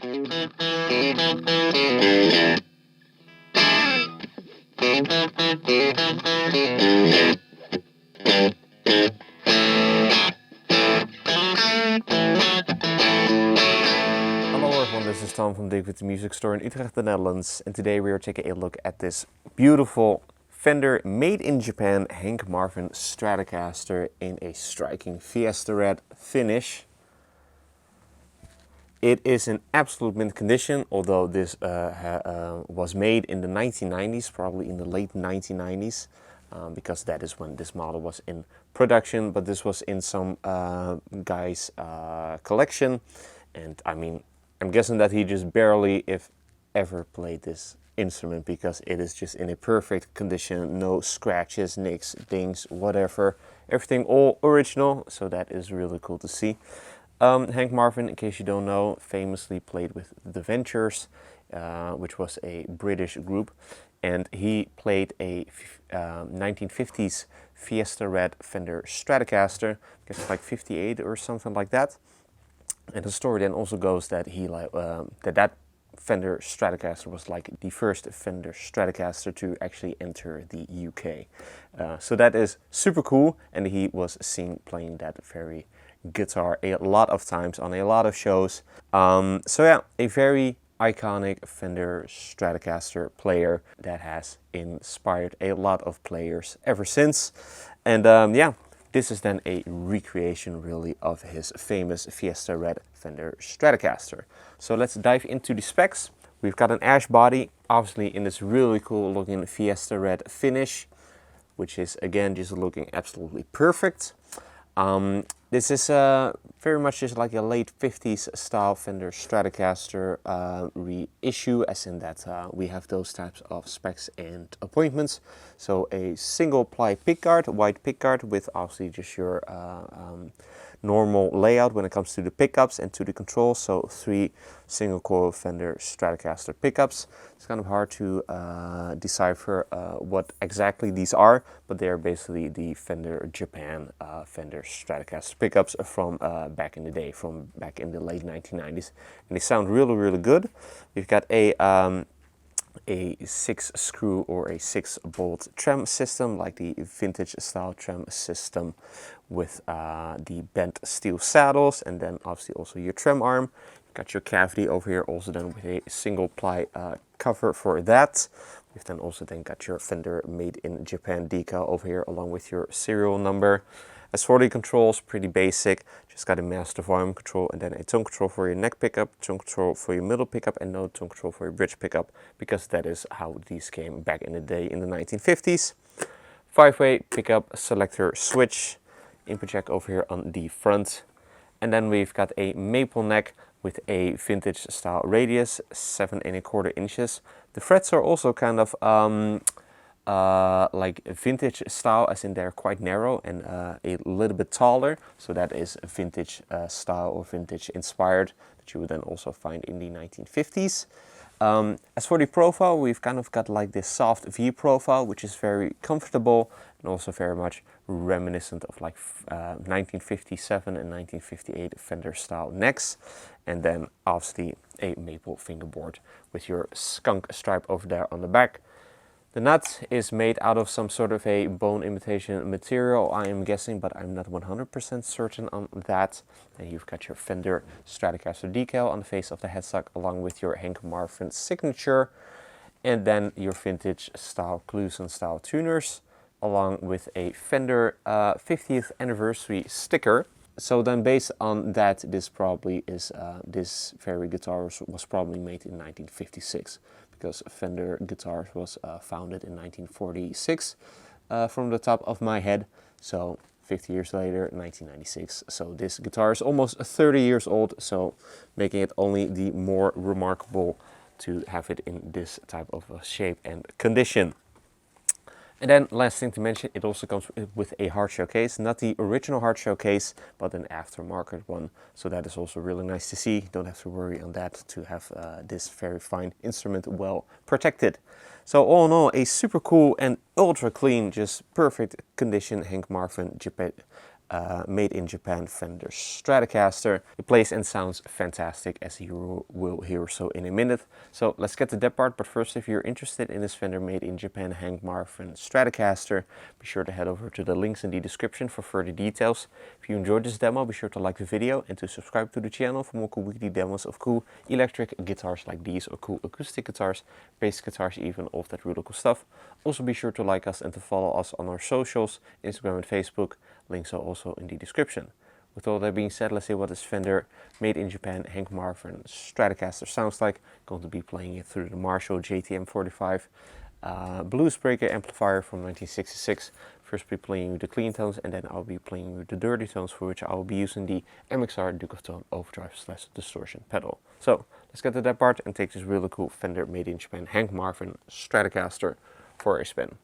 This is Tom from Dirk Witte Music Store in Utrecht, the Netherlands, and today we are taking a look at this beautiful Fender made in Japan Hank Marvin Stratocaster in a striking Fiesta red finish. It is in absolute mint condition, although this was made in the 1990s, probably in the late 1990s, because that is when this model was in production, but this was in some guy's collection, and I mean, I'm guessing that he just barely, if ever, played this instrument because it is just in a perfect condition. No scratches, nicks, dings, whatever. Everything all original, so that is really cool to see. Hank Marvin, in case you don't know, famously played with The Ventures, which was a British group. And he played a 1950s Fiesta red Fender Stratocaster, I guess it's like 58 or something like that. And the story then also goes that he that Fender Stratocaster was like the first Fender Stratocaster to actually enter the UK. So that is super cool, and he was seen playing that very guitar a lot of times on a lot of shows. So yeah, a very iconic Fender Stratocaster player that has inspired a lot of players ever since. And yeah. This is then a recreation really of his famous Fiesta red Fender Stratocaster. So let's dive into the specs. We've got an ash body, obviously in this really cool looking Fiesta red finish, which is again just looking absolutely perfect. This is very much just like a late 50s style Fender Stratocaster reissue, as in that we have those types of specs and appointments. So a single ply pickguard, white pickguard with obviously just your normal layout when it comes to the pickups and to the controls. So 3 single coil Fender Stratocaster pickups. It's kind of hard to decipher what exactly these are, but they are basically the Fender Japan Fender Stratocaster pickups from back in the day, from back in the late 1990s, and they sound really, really good. We've got a 6 screw or a 6 bolt trem system, like the vintage style trem system with the bent steel saddles, and then obviously also your trem arm. You've got your cavity over here also then with a single ply cover for that. We've then also got your Fender made in Japan decal over here along with your serial number. As for the controls, pretty basic. Just got a master volume control and then a tone control for your neck pickup, tone control for your middle pickup, and no tone control for your bridge pickup, because that is how these came back in the day in the 1950s. 5-way pickup selector switch, input jack over here on the front. And then we've got a maple neck with a vintage style radius, 7 1/4 inches. The frets are also kind of like vintage style, as in they're quite narrow and a little bit taller, so that is vintage style or vintage inspired that you would then also find in the 1950s. As for the profile, we've kind of got like this soft V profile, which is very comfortable and also very much reminiscent of like 1957 and 1958 Fender style necks. And then obviously a maple fingerboard with your skunk stripe over there on the back. The nut is made out of some sort of a bone imitation material, I am guessing, but I'm not 100% certain on that. And you've got your Fender Stratocaster decal on the face of the headstock along with your Hank Marvin signature. And then your vintage style Cluson style tuners along with a Fender 50th anniversary sticker. So then based on that, this probably is, this very guitar was probably made in 1956. Because Fender Guitars was founded in 1946 from the top of my head. So 50 years later, 1996. So this guitar is almost 30 years old, so making it only the more remarkable to have it in this type of shape and condition. And then last thing to mention, it also comes with a hard shell case, not the original hard shell case, but an aftermarket one. So that is also really nice to see. Don't have to worry on that to have this very fine instrument well protected. So all in all, a super cool and ultra clean, just perfect condition Hank Marvin Japan made in Japan Fender Stratocaster. It plays and sounds fantastic, as you will hear so in a minute. So let's get to that part, but first, if you're interested in this Fender made in Japan Hank Marvin Stratocaster, be sure to head over to the links in the description for further details. If you enjoyed this demo, be sure to like the video and to subscribe to the channel for more cool weekly demos of cool electric guitars like these, or cool acoustic guitars, bass guitars even, all of that really cool stuff. Also be sure to like us and to follow us on our socials, Instagram and Facebook. Links are also in the description. With all that being said, let's see what this Fender made in Japan Hank Marvin Stratocaster sounds like. I'm going to be playing it through the Marshall JTM45 Blues Breaker amplifier from 1966. First be playing with the clean tones, and then I'll be playing with the dirty tones, for which I'll be using the MXR Duke of Tone overdrive / distortion pedal. So let's get to that part and take this really cool Fender made in Japan Hank Marvin Stratocaster for a spin.